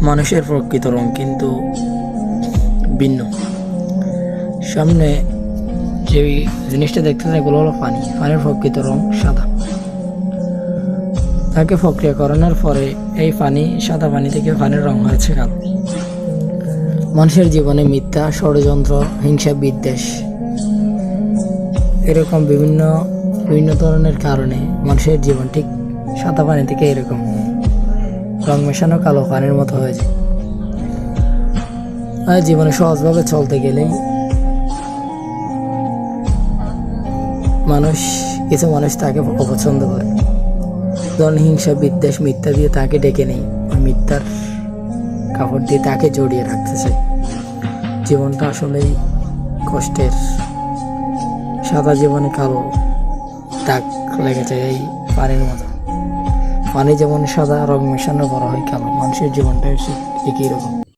মানুষের প্রকৃত রং কিন্তু ভিন্ন। সামনে যে জিনিসটা দেখতেছেন এগুলো হলো পানি। পানির প্রকৃত রং সাদা। তাকে প্রক্রিয়াকরণের পরে এই পানি, সাদা পানি থেকে পানির রং হয়েছে কালো। মানুষের জীবনে মিথ্যা, ষড়যন্ত্র, হিংসা, বিদ্বেষ এরকম বিভিন্ন বিভিন্ন ধরনের কারণে মানুষের জীবন ঠিক সাদা পানি থেকে এরকম রং মেশানো কালো পানির মতো হয়ে যায়। আর জীবনে সহজভাবে চলতে গেলেই কিছু মানুষ তাকে অপছন্দ করে, ধরুন হিংসা, বিদ্বেষ, মিথ্যা দিয়ে তাকে ডেকে নেই, ওই মিথ্যার কাপড় দিয়ে তাকে জড়িয়ে রাখতে চায়। জীবনটা আসলেই কষ্টের। সাদা জীবনে কালো দাগ লেগে যায় এই পানির মতো। পানি যেমন সাদা, রং মেশানো করা হয় কালো, মানুষের জীবনটা একই রকম।